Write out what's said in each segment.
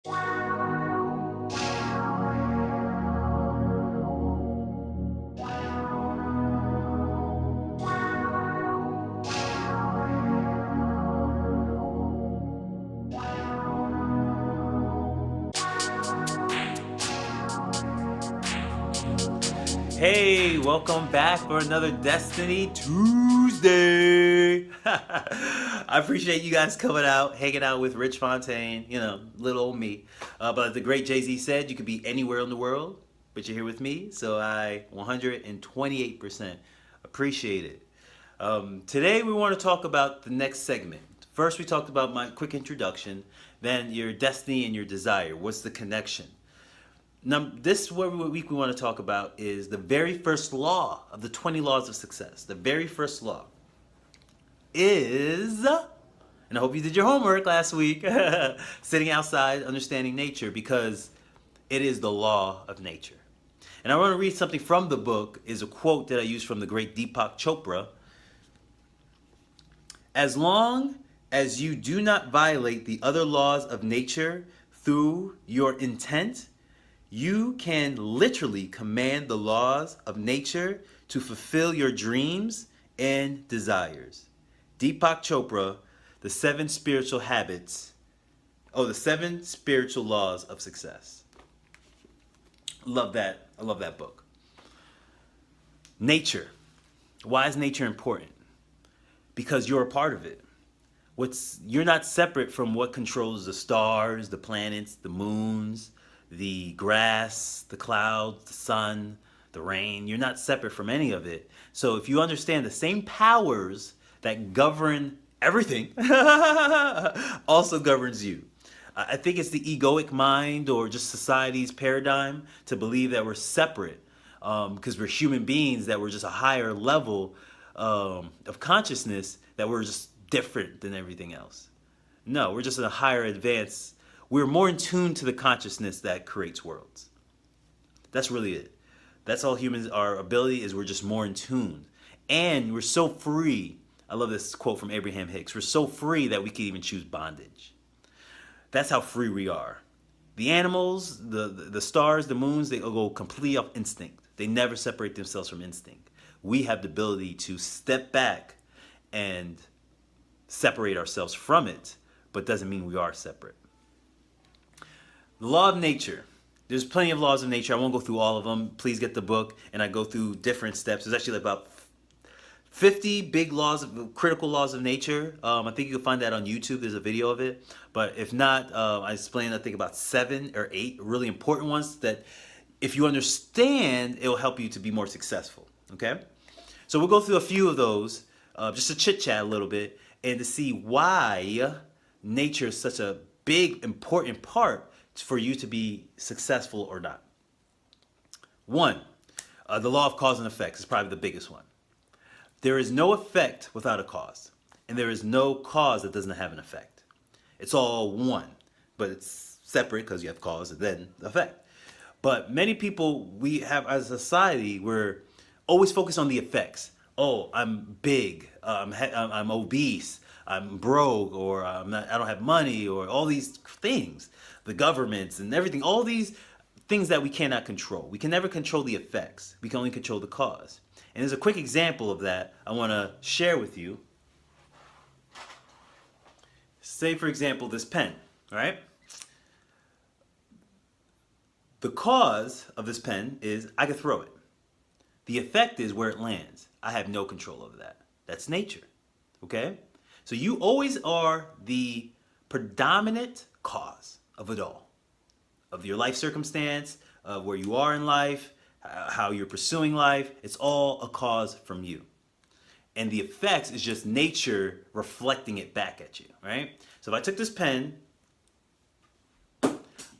Hey, welcome back for another Destiny Tuesday. I appreciate you guys coming out, hanging out with Rich Fontaine, little old me. But like the great Jay-Z said, you could be anywhere in the world, but you're here with me, so I 128% appreciate it. Today we want to talk about the next segment. First, we talked about my quick introduction, then your destiny and your desire. What's the connection? Now, this week we want to talk about is the very first law of the 20 laws of success. The very first law is, and I hope you did your homework last week, sitting outside, understanding nature, because it is the law of nature. And I want to read something from the book, is a quote that I used from the great Deepak Chopra. As long as you do not violate the other laws of nature through your intent, you can literally command the laws of nature to fulfill your dreams and desires. Deepak Chopra, The Seven Spiritual Laws of Success. Love that. I love that book. Nature. Why is nature important? Because you're a part of it. You're not separate from what controls the stars, the planets, the moons, the grass, the clouds, the sun, the rain. You're not separate from any of it. So if you understand the same powers that govern everything also governs you. I think it's the egoic mind or just society's paradigm to believe that we're separate because we're human beings, that we're just a higher level of consciousness, that we're just different than everything else. No, we're just in a higher advance. We're more in tune to the consciousness that creates worlds. That's really it. That's all humans, our ability is we're just more in tune. And we're so free. I love this quote from Abraham Hicks. We're so free that we can even choose bondage. That's how free we are. The animals, the stars, the moons, they go completely off instinct. They never separate themselves from instinct. We have the ability to step back and separate ourselves from it, but doesn't mean we are separate. The law of nature. There's plenty of laws of nature. I won't go through all of them. Please get the book, and I go through different steps. There's actually about 50 big laws, critical laws of nature. I think you can find that on YouTube. There's a video of it. But if not, I explain, I think, about 7 or 8 really important ones that if you understand, it will help you to be more successful. Okay? So we'll go through a few of those, just to chit-chat a little bit, and to see why nature is such a big, important part for you to be successful or not. 1, the law of cause and effects is probably the biggest one. There is no effect without a cause, and there is no cause that doesn't have an effect. It's all one, but it's separate because you have cause and then effect. But many people, we have as a society, we're always focused on the effects. Oh, I'm big, I'm obese, I'm broke, or I don't have money, or all these things. The governments and everything, all these things that we cannot control. We can never control the effects. We can only control the cause. And there's a quick example of that I want to share with you. Say, for example, this pen, all right? The cause of this pen is I could throw it. The effect is where it lands. I have no control over that. That's nature, okay? So you always are the predominant cause of it all, of your life circumstance, of where you are in life, how you're pursuing life. It's all a cause from you. And the effects is just nature reflecting it back at you, right? So if I took this pen,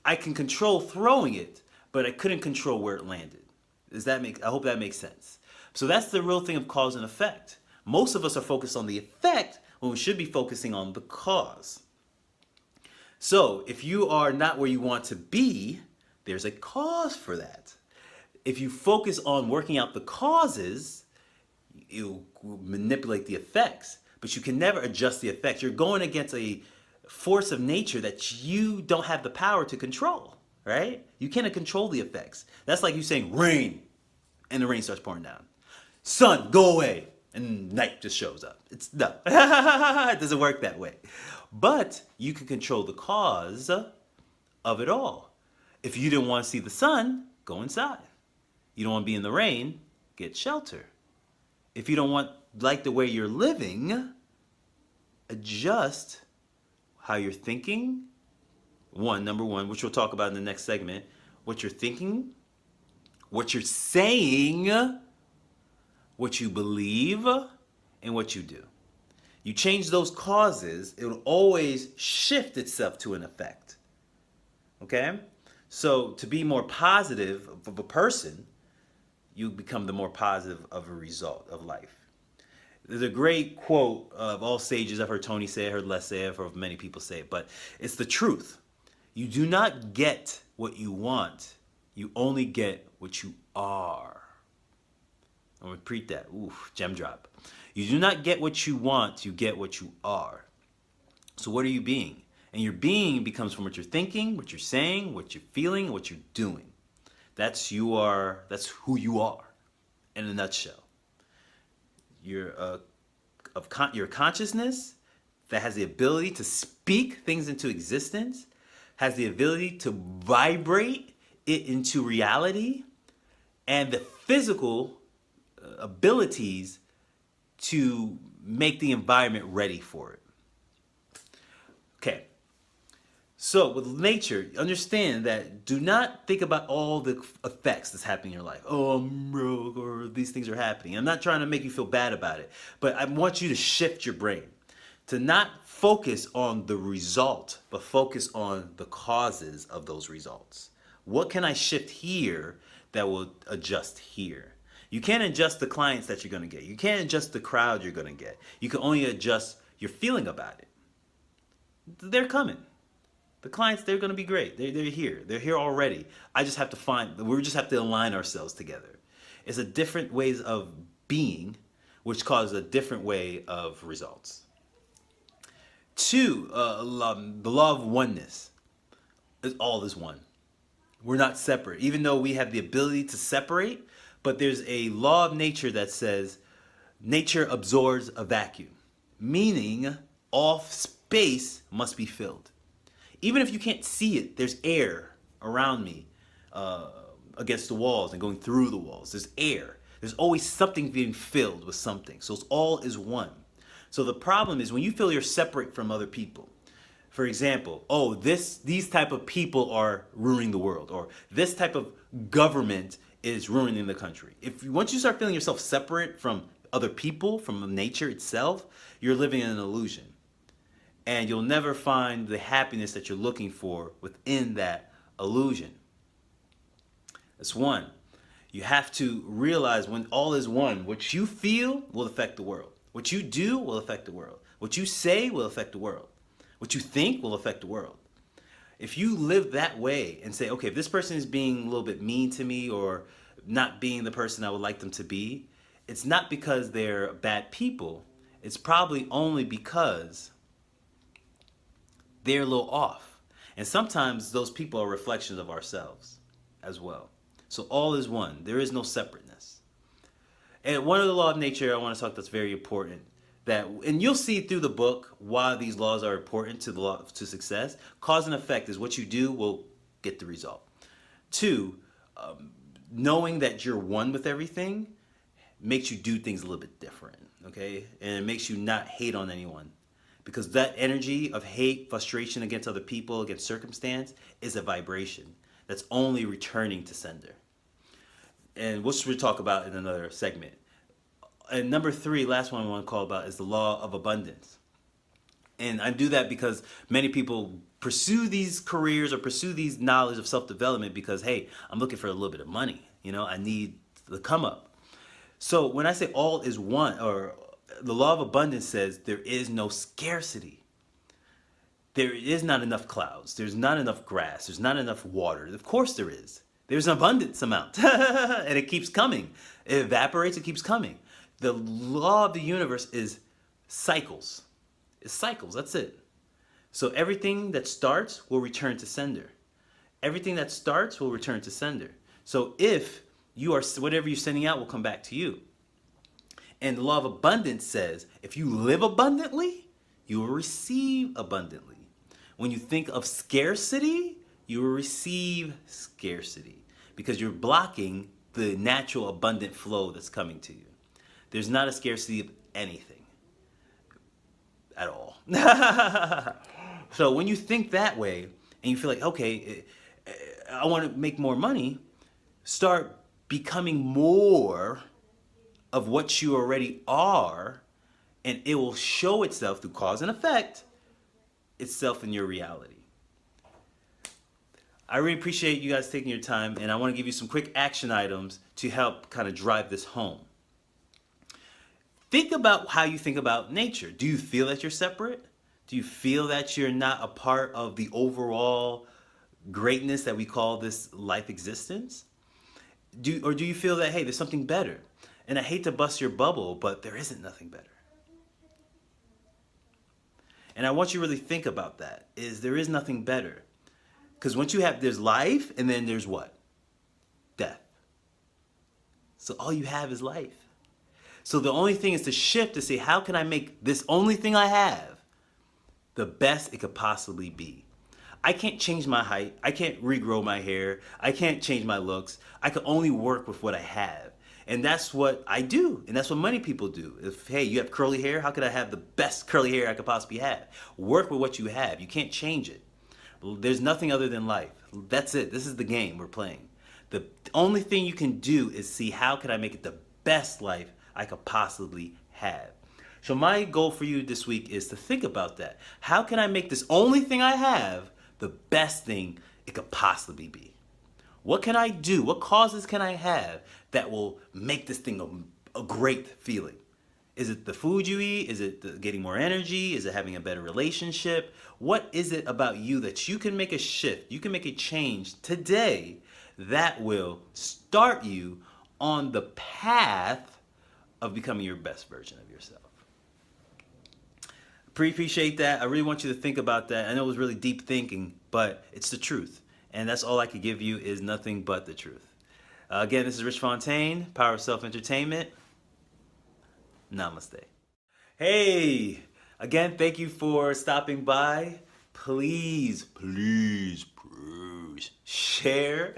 I can control throwing it, but I couldn't control where it landed. I hope that makes sense. So that's the real thing of cause and effect. Most of us are focused on the effect when we should be focusing on the cause. So if you are not where you want to be, there's a cause for that. If you focus on working out the causes, you'll manipulate the effects, but you can never adjust the effects. You're going against a force of nature that you don't have the power to control, right? You cannot control the effects. That's like you saying rain, and the rain starts pouring down. Sun, go away, and night just shows up. It's no, it doesn't work that way. But you can control the cause of it all. If you didn't want to see the sun, go inside. You don't want to be in the rain, get shelter. If you don't like the way you're living, adjust how you're thinking. Number one, which we'll talk about in the next segment, what you're thinking, what you're saying, what you believe, and what you do. You change those causes, it will always shift itself to an effect. Okay? So to be more positive of a person, you become the more positive of a result of life. There's a great quote of all sages. I've heard Tony say it, I've heard Les say it, I've heard many people say it, but it's the truth. You do not get what you want. You only get what you are. I'll repeat that. Oof, gem drop. You do not get what you want, you get what you are. So what are you being? And your being becomes from what you're thinking, what you're saying, what you're feeling, and what you're doing. That's who you are in a nutshell. You're your consciousness that has the ability to speak things into existence, has the ability to vibrate it into reality, and the physical abilities to make the environment ready for it. Okay. So with nature, understand that do not think about all the effects that's happening in your life. Oh, I'm broke, or these things are happening. I'm not trying to make you feel bad about it, but I want you to shift your brain to not focus on the result, but focus on the causes of those results. What can I shift here that will adjust here? You can't adjust the clients that you're going to get. You can't adjust the crowd you're going to get. You can only adjust your feeling about it. They're coming. The clients, they're going to be great. They're here. They're here already. We just have to align ourselves together. It's a different ways of being, which causes a different way of results. 2, the law of oneness. All is one. We're not separate. Even though we have the ability to separate, but there's a law of nature that says nature absorbs a vacuum, meaning all space must be filled. Even if you can't see it, there's air around me against the walls and going through the walls. There's air. There's always something being filled with something. So it's all is one. So the problem is when you feel you're separate from other people. For example, these type of people are ruining the world, or this type of government is ruining the country. Once you start feeling yourself separate from other people, from nature itself, you're living in an illusion. And you'll never find the happiness that you're looking for within that illusion. That's one. You have to realize when all is one, what you feel will affect the world. What you do will affect the world. What you say will affect the world. What you think will affect the world. If you live that way and say, okay, if this person is being a little bit mean to me or not being the person I would like them to be, it's not because they're bad people. It's probably only because they're a little off. And sometimes those people are reflections of ourselves as well. So all is one. There is no separateness. And one of the law of nature I want to talk that's very important, and you'll see through the book why these laws are important to success. Cause and effect is what you do will get the result. 2, knowing that you're one with everything makes you do things a little bit different, okay? And it makes you not hate on anyone. Because that energy of hate, frustration against other people, against circumstance, is a vibration that's only returning to sender. And which we'll talk about in another segment. And number 3, last one I want to call about, is the law of abundance. And I do that because many people pursue these careers or pursue these knowledge of self-development because, hey, I'm looking for a little bit of money. I need the come up. So when I say all is one, or the law of abundance says there is no scarcity. There is not enough clouds. There's not enough grass. There's not enough water. Of course there is. There's an abundance amount. And it keeps coming. It evaporates, it keeps coming. The law of the universe is cycles. It's cycles, that's it. So everything that starts will return to sender. Everything that starts will return to sender. So if you are, whatever you're sending out will come back to you. And the law of abundance says if you live abundantly, you will receive abundantly. When you think of scarcity, you will receive scarcity because you're blocking the natural abundant flow that's coming to you. There's not a scarcity of anything at all. So when you think that way and you feel like, okay, I want to make more money, start becoming more of what you already are, and it will show itself through cause and effect itself in your reality. I really appreciate you guys taking your time, and I want to give you some quick action items to help kind of drive this home. Think about how you think about nature. Do you feel that you're separate? Do you feel that you're not a part of the overall greatness that we call this life existence? Or do you feel that, hey, there's something better? And I hate to bust your bubble, but there isn't nothing better. And I want you to really think about that, is there is nothing better. Because once you have, there's life, and then there's what? Death. So all you have is life. So the only thing is to shift to say, how can I make this only thing I have the best it could possibly be? I can't change my height. I can't regrow my hair. I can't change my looks. I can only work with what I have. And that's what I do. And that's what many people do. If, hey, you have curly hair, how could I have the best curly hair I could possibly have? Work with what you have. You can't change it. There's nothing other than life. That's it. This is the game we're playing. The only thing you can do is see, how can I make it the best life I could possibly have? So my goal for you this week is to think about that. How can I make this only thing I have the best thing it could possibly be? What can I do? What causes can I have that will make this thing a great feeling? Is it the food you eat? Is it getting more energy? Is it having a better relationship? What is it about you that you can make a shift, you can make a change today that will start you on the path of becoming your best version of yourself? Appreciate that. I really want you to think about that. I know it was really deep thinking, but it's the truth. And that's all I could give you, is nothing but the truth. Again, this is Rich Fontaine, Power of Self-Entertainment. Namaste. Hey, again, thank you for stopping by. Please share,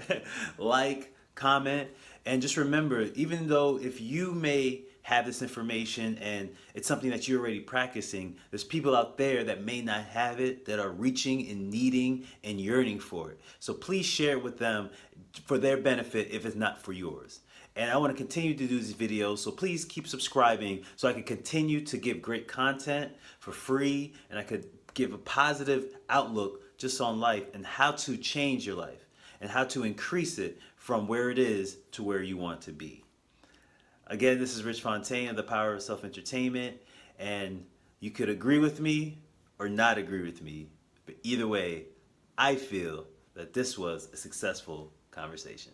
like, comment, and just remember, even though if you may have this information and it's something that you're already practicing, there's people out there that may not have it, that are reaching and needing and yearning for it. So please share it with them for their benefit if it's not for yours. And I want to continue to do these videos, so please keep subscribing so I can continue to give great content for free, and I could give a positive outlook just on life and how to change your life and how to increase it from where it is to where you want to be. Again, this is Rich Fontaine of the Power of Self-Entertainment, and you could agree with me or not agree with me, but either way, I feel that this was a successful conversation.